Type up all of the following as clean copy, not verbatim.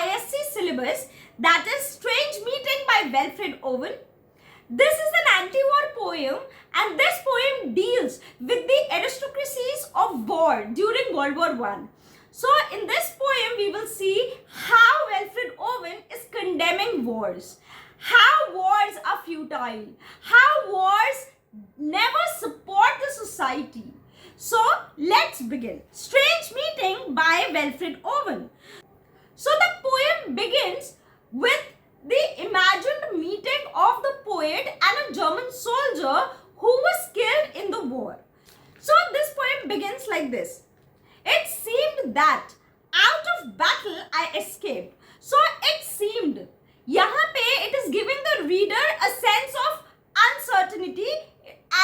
ISC syllabus, that is Strange Meeting by Wilfred Owen. This is an anti-war poem, and this poem deals with the aristocracies of war during World War I. So in this poem, we will see how Wilfred Owen is condemning wars, how wars are futile, how wars never support the society. So let's begin. Strange Meeting by Wilfred Owen. So the poem begins with the imagined meeting of the poet and a German soldier who was killed in the war. So this poem begins like this. It seemed that out of battle I escaped. So it seemed. यहाँ पे it is giving the reader a sense of uncertainty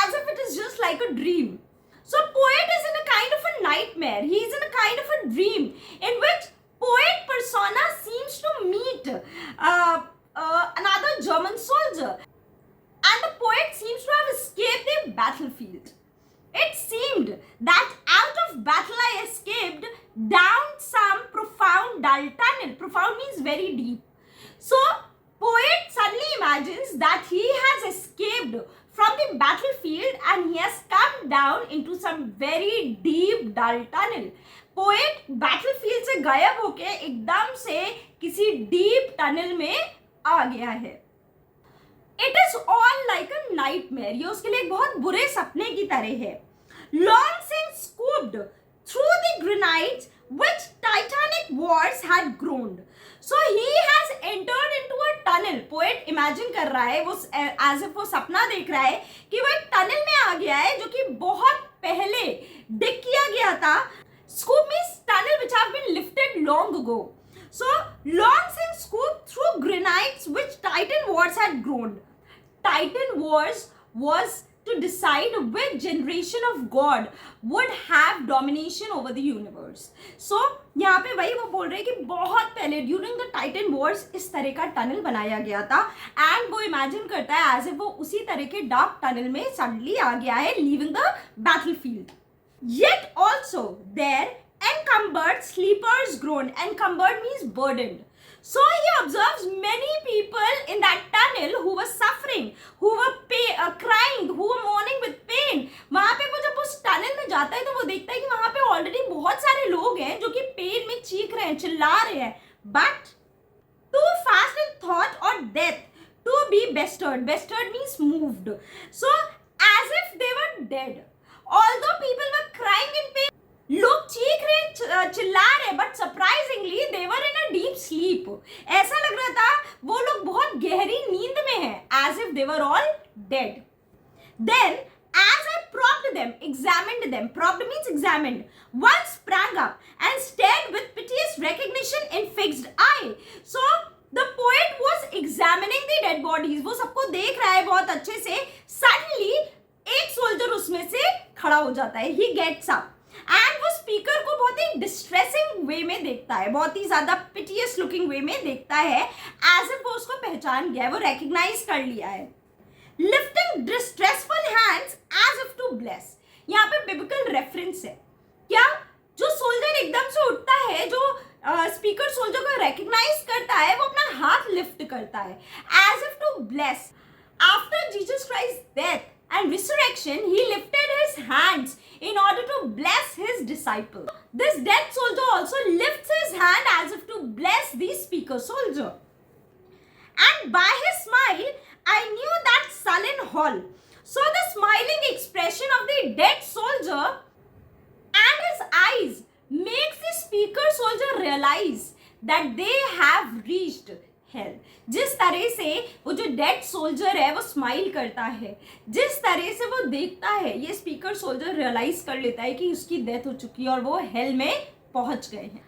as if it is just like a dream. So poet is in a kind of a nightmare. He is in a kind of a dream in which poet persona seems to meet another German soldier, and the poet seems to have escaped the battlefield. It seemed that out of battle I escaped down some profound dull tunnel. Profound means very deep. So poet suddenly imagines that he has escaped from the battlefield and he has come down into some very deep dull tunnel. Poet battlefield से गायब होके एकदम से किसी deep tunnel में आ गया है. It is all like a nightmare. ये उसके लिए एक बहुत बुरे सपने की तरह है. Long since scooped through the granites which Titanic Wars had ग्रोन्ड. So he has entered into a tunnel. Poet imagine कर रहा है, वो एज इफ वो सपना देख रहा है कि वो एक टनल में आ गया है जो कि बहुत पहले डिग किया गया था. Scoop means tunnel which have been lifted long ago. So long since scooped through granites which Titan wars had grown. Titan wars was to decide which generation of God would have domination over the universe. So यहाँ पे वही वो बोल रहे हैं कि बहुत पहले during the Titan wars इस तरह का टनल बनाया गया था, and वो imagine करता है as if वो उसी तरह के dark tunnel में suddenly आ गया है, leaving the battlefield. Yet also there encumbered sleepers groaned. Encumbered means burdened. So he observes many people in that tunnel who were suffering, who were crying, who were mourning with pain. वहाँ पे वो जब उस tunnel में जाता है तो वो देखता है कि वहाँ पे ऑलरेडी बहुत सारे लोग हैं जो कि पेन में चीख रहे हैं, चिल्ला रहे हैं. But too fast in thought or death to be bestirred. Bestirred means moved. So as if they were dead. Although people were crying in pain, लोग चीख रहे, चिल्ला रहे, but surprisingly they were in a deep sleep. ऐसा लग रहा था वो लोग बहुत गहरी नींद में हैं, as if they were all dead. Then as I propped them, examined them, propped means examined, one sprang up and stared with piteous recognition in fixed eye. So the poet was examining the dead bodies. वो सबको देख रहा है बहुत अच्छे से. Suddenly एक soldier उसमें से खड़ा हो जाता है. He gets up and वो स्पीकर को बहुत ही डिस्ट्रेसिंग वे में देखता है, बहुत ही ज्यादा पिटियस लुकिंग वे में देखता है, एज इफ वो उसको पहचान गया है, वो रिकग्नाइज कर लिया है. Lifting distressful hands as if to bless. यहाँ पे बिब्लिकल रेफरेंस है. क्या जो सोल्जर एकदम से उठता है, जो स्पीकर सोल्जर को रिकग्नाइज करता है, वो अपना हाथ लिफ्ट करता है as if to bless. After Jesus Christ death and resurrection, he lifted his hands in order to bless his disciple. This dead soldier also lifts his hand as if to bless the speaker soldier. And by his smile, I knew that sullen hall. So the smiling expression of the dead soldier and his eyes makes the speaker soldier realize that they have reached hell. जिस तरह से वो जो dead soldier है वो smile करता है, जिस तरह से वो देखता है, ये स्पीकर सोल्जर रियलाइज कर लेता है कि उसकी डेथ हो चुकी है और वो हेल में पहुंच गए हैं.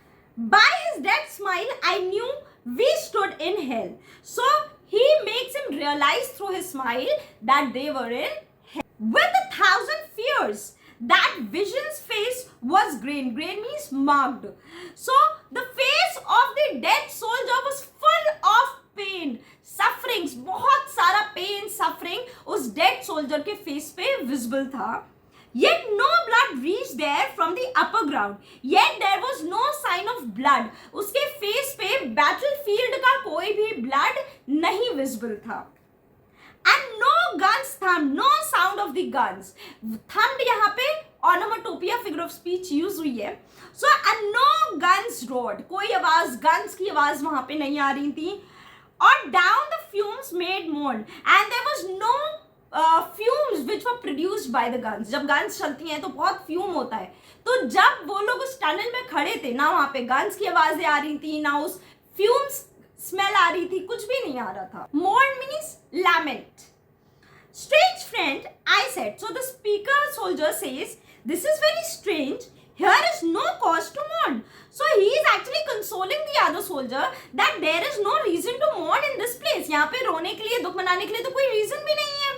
By his dead smile I knew we stood in hell. So he makes him realize through his smile that they were in hell. With 1,000 fears, that vision's face was grain. Grain means marked. So the face of the dead soldier was full of pain, sufferings. बहुत सारा pain, suffering उस dead soldier के face पे visible था. Yet no blood reached there from the upper ground. Yet there was no sign of blood. उसके face पे battlefield का कोई भी blood नहीं visible था. And no guns thummed, no sound of the guns. Thummed यहाँ पे onomatopoeia figure of speech use हुई है. So and no guns roared. कोई आवाज guns की आवाज वहाँ पे नहीं आ रही थी. Or down the fumes made moan, and there was no fumes which were produced by the guns. जब guns चलती हैं तो बहुत फ्यूम होता है. तो जब वो लोग उस टनल में खड़े थे ना, वहाँ पे guns की आवाजें आ रही थी, ना उस fumes स्मेल आ रही थी, कुछ भी नहीं आ रहा था. Mourn means lament. Strange friend, I said. So the speaker soldier says, this is very strange. Here is no cause to mourn. So he is actually consoling the other soldier that there is no reason to mourn in this place. यहाँ पे रोने के लिए, दुख मनाने के लिए तो कोई reason भी नहीं है.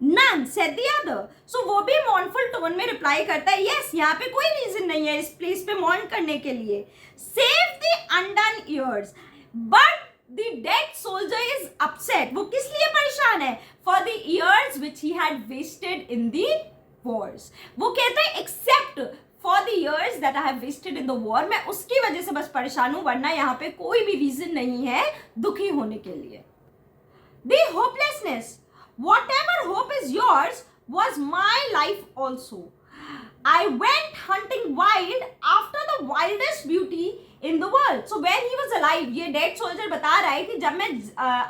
None, said the other. So वो भी mournful tone में reply करता है, yes, यहाँ पे कोई reason नहीं है इस place पे mourn करने के लिए. Save the undone years. But the dead soldier is upset. वो किस लिए परेशान है? For the years which he had wasted in the wars. वो कहता है except for the years that I have wasted in the war. मैं उसकी वजह से बस परेशान हूँ, वरना यहाँ पे कोई भी reason नहीं है दुखी होने के लिए. The hopelessness. Whatever hope is yours was my life also. I went hunting wild after the wildest beauty in the world. So when he was alive, ये dead soldier बता रहा है कि जब मैं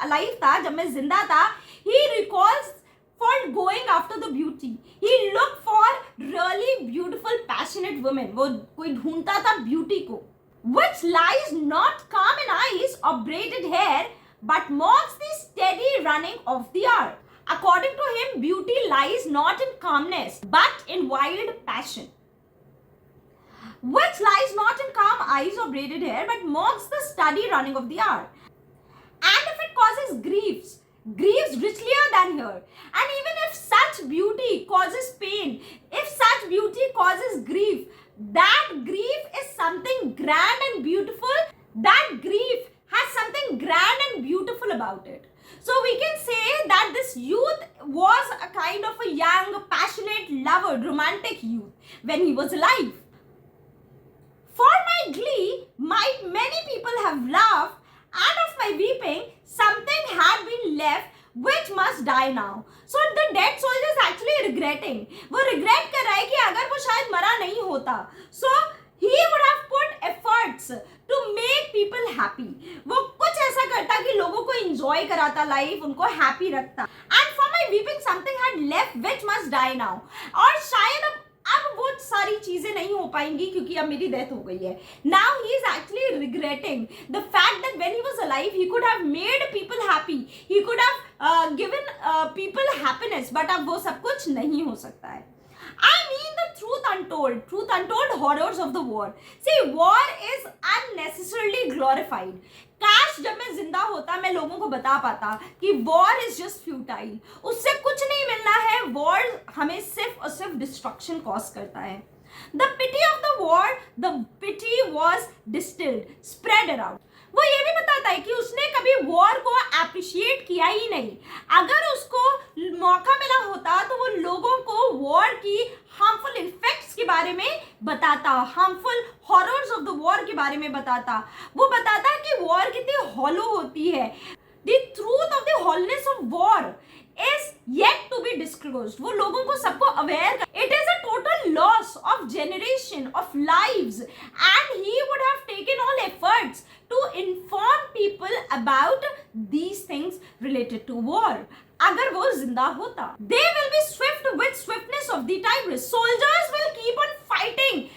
alive था, जब मैं जिंदा था, he recalls for going after the beauty. He looked for really beautiful, passionate women. वो कोई ढूंढता था beauty को. Which lies not calm in eyes or braided hair, but mocks the steady running of the hour. According to him, beauty lies not in calmness, but in wild passion. Which lies not in calm eyes or braided hair, but mocks the steady running of the hour. And if it causes griefs richlier than here, and even if such beauty causes pain, if such beauty causes grief, that grief is something grand and beautiful, that grief has something grand and beautiful about it. So we can say that this youth was a kind of a young, passionate lover, romantic youth when he was alive. For my glee, might many people have laughed, and of my weeping, something had been left which must die now. So the dead soldier is actually regretting. वो regret कर रहा है कि अगर वो शायद मरा नहीं होता. So he would have put efforts to make people happy. वो कुछ ऐसा करता कि लोगों को enjoy कराता life, उनको happy रखता. And for my weeping, something had left which must die now. और शायद अब वो सारी चीजें नहीं हो पाएंगी क्योंकि अब मेरी डेथ हो गई है. Now he is actually regretting the fact that when he was alive he could have made people happy, he could have given people happiness, but अब वो सब कुछ नहीं हो सकता है. I mean the truth untold horrors of the war. See, war is unnecessarily glorified. काश जब मैं जिंदा होता मैं लोगों को बता पाता कि war is just futile. उससे कुछ नहीं मिलना है. war हमें सिर्फ और सिर्फ destruction cause करता है. The pity of the war, the pity was distilled, spread around. वो ये भी बताता है कि उसने कभी वॉर को अप्रिशिएट किया ही नहीं. अगर उसको मौका मिला होता तो वो लोगों को वॉर की हार्मफुल इफेक्ट्स के बारे में बताता, harmful horrors of the war के बारे में बताता. वो बताता कि वॉर कितनी हॉलो होती है. The truth of the hollowness of war is yet to be disclosed. वो लोगों को सबको अवेयर कर. It is a total loss of generation of lives, and he would have taken all efforts to inform people about these things related to war. अगर वो जिंदा होता. They will be swift with swiftness of the tigress. Soldiers will keep on fighting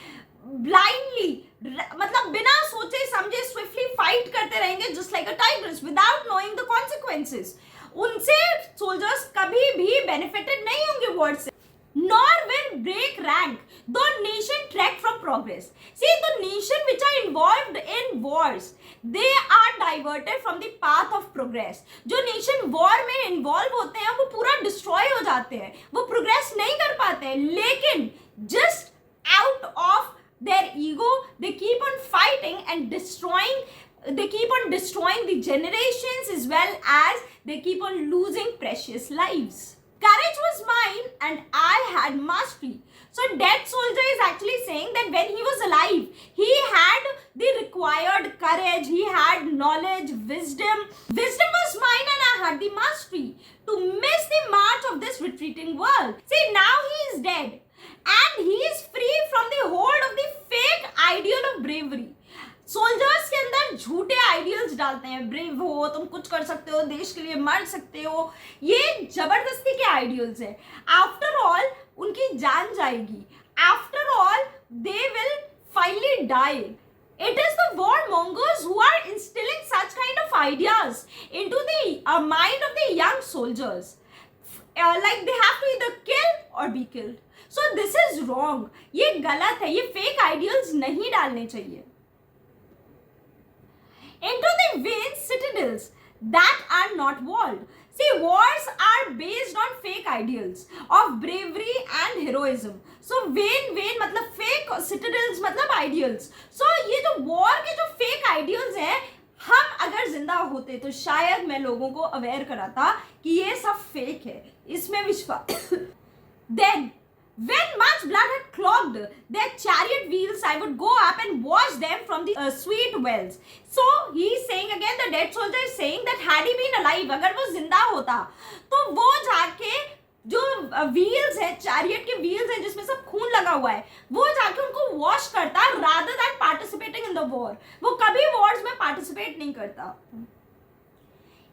blindly. मतलब बिना सोचे समझे swiftly fight करते रहेंगे just like a tigress without knowing the consequences. उनसे सोल्जर्स कभी भी बेनिफिटेड नहीं होंगे वॉर से. Nor will break rank, though nation trek from progress. See, the nation which are involved in wars, they are diverted from the path of progress. जो nation war में involve होते हैं वो पूरा destroy हो जाते हैं, वो progress नहीं कर पाते हैं. लेकिन just out of their ego, they keep on fighting and destroying. They keep on destroying the generations as well as they keep on losing precious lives. Courage was mine and I had mastery. So dead soldier is actually saying that when he was alive, he had the required courage, he had knowledge, wisdom. Wisdom was mine and I had the mastery to miss the march of this retreating world. See, now he is dead and he is free from the hold of the fake ideal of bravery. Soldiers के अंदर झूठे ideals डालते हैं, brave हो, तुम कुछ कर सकते हो, देश के लिए मर सकते हो, ये जबरदस्ती के आइडियल्स है. आफ्टर ऑल उनकी जान जाएगी, after all they will finally die. It is the warmongers who are instilling such kind of ideas into the mind of the young soldiers. Like they have to either kill or be killed. So this is wrong. ये गलत है, ये fake ideals नहीं डालने चाहिए. Into the vain citadels that are not walled. See, wars are based on fake ideals of bravery and heroism. So vain मतलब fake, citadels मतलब ideals. So ये जो war के जो fake ideals हैं, हम अगर जिंदा होते तो शायद मैं लोगों को अवेयर कराता कि ये सब fake है, इसमें विश्वास. Then when much blood had clogged their chariot wheels, I would go up and wash them from the sweet wells. So he is saying again, the dead soldier is saying that had he been alive, अगर वो जिंदा होता तो वो जाके जो wheels है, chariot के व्हील्स है जिसमें सब खून लगा हुआ है, वो जाके उनको वॉश करता rather than participating in the war. वो कभी wars में participate नहीं करता.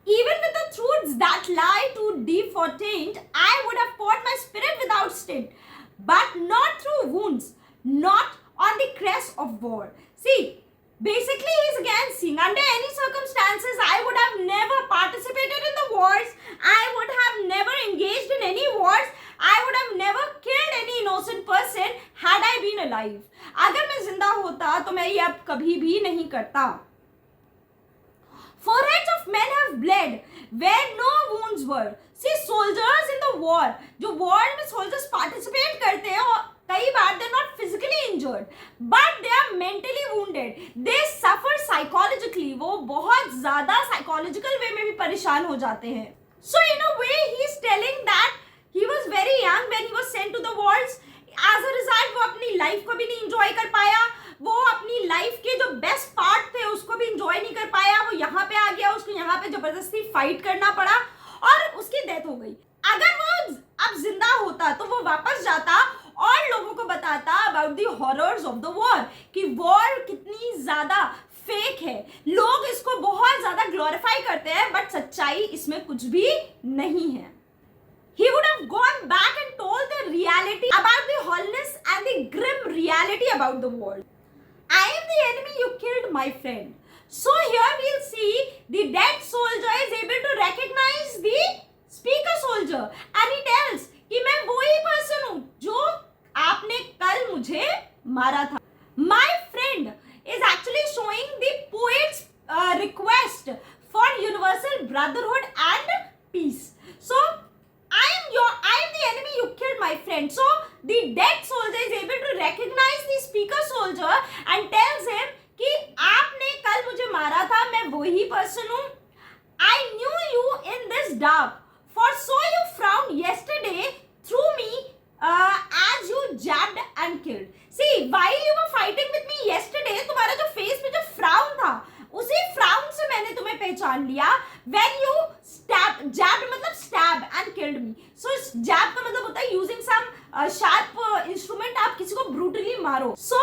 Even with the truths that lie too deep for taint, I would have fought my spirit without stint, but not through wounds, not on the crest of war. See, basically he's again saying, under any circumstances, I would have never participated in the wars, I would have never engaged in any wars, I would have never killed any innocent person had I been alive. अगर मैं जिंदा होता तो मैं ये अब कभी भी नहीं करता. Foreheads of men have bled where no wounds were. See, soldiers in the war, जो war में soldiers participate करते हैं और कई बार they are not physically injured, but they are mentally wounded. They suffer psychologically. वो बहुत ज़्यादा psychological way में भी परेशान हो जाते हैं. So in a way he is telling that he was very young when he was sent to the wars. As a result वो अपनी life को भी नहीं enjoy कर पाया. वो अपनी लाइफ के जो बेस्ट पार्ट थे उसको भी इंजॉय नहीं कर पाया. वो यहाँ पे आ गया, उसको यहाँ पे जबरदस्ती फाइट करना पड़ा और उसकी डेथ हो गई. अगर वो अब जिंदा होता तो वो वापस जाता और लोगों को बताता about the horrors of the war, कि वॉर कितनी ज्यादा फेक है. लोग इसको बहुत ज्यादा ग्लोरीफाई करते हैं बट सच्चाई इसमें कुछ भी नहीं है. He would have gone back and told the reality about the hollowness and the grim reality about the world. I am the enemy you killed, my friend. So here we'll see the dead soldier is able to recognize the speaker soldier and he tells कि मैं वही person हूँ जो आपने कल मुझे मारा था. My friend is actually showing the poet's request for universal brotherhood and peace. So I am the enemy you killed, my friend. So the dead soldier is able to recognize the speaker soldier and tells him कि आपने कल मुझे मारा था, मैं वही person हूँ. I knew you in this dark, for so you frowned yesterday through me as you jabbed and killed. See, while you were fighting with me yesterday, तुम्हारा जो face पे जो frown था, उसी frown से मैंने तुम्हें पहचान लिया. When you jabbed मतलब stab and killed me. So jab का मतलब होता है using some sharp instrument, आप किसी को brutally मारो. So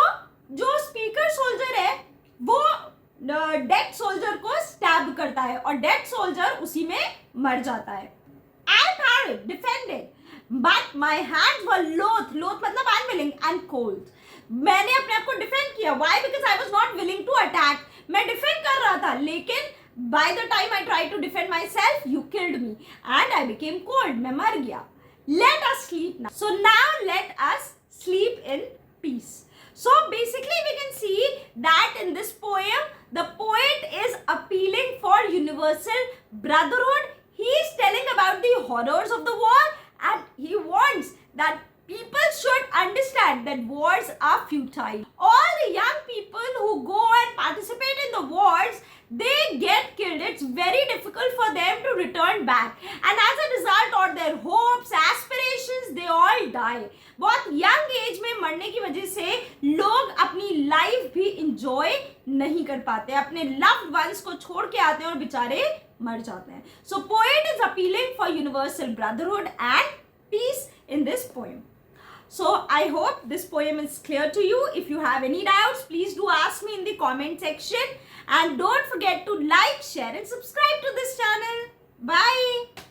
जो speaker soldier है वो dead soldier को stab करता है और dead soldier उसी में मर जाता है. I parried, defended, but my hands were loath मतलब unwilling and cold. मैंने अपने आप को defend किया. Why? Because I was not willing to attack. मैं defend कर रहा था लेकिन by the time I tried to defend myself, you killed me and I became cold. मैं मर गया. Let us sleep now. So now let us sleep in peace. So basically we can see that in this poem, the poet is appealing for universal brotherhood. He is telling about the horrors of the war and he wants that people should understand that wars are futile. All the young people who go and participate in the wars, they get killed. It's very difficult for them to return back. And as a result, all their hopes, aspirations, they all die. बहुत young age में मरने की वजह से लोग अपनी life भी enjoy नहीं कर पाते, अपने लव्ड वंस को छोड़ के आते हैं और बेचारे मर जाते हैं. So poet is appealing for universal brotherhood and peace in this poem. So I hope this poem is clear to you. If you have any doubts, please do ask me in the comment section, and don't forget to like, share and subscribe to this channel. Bye.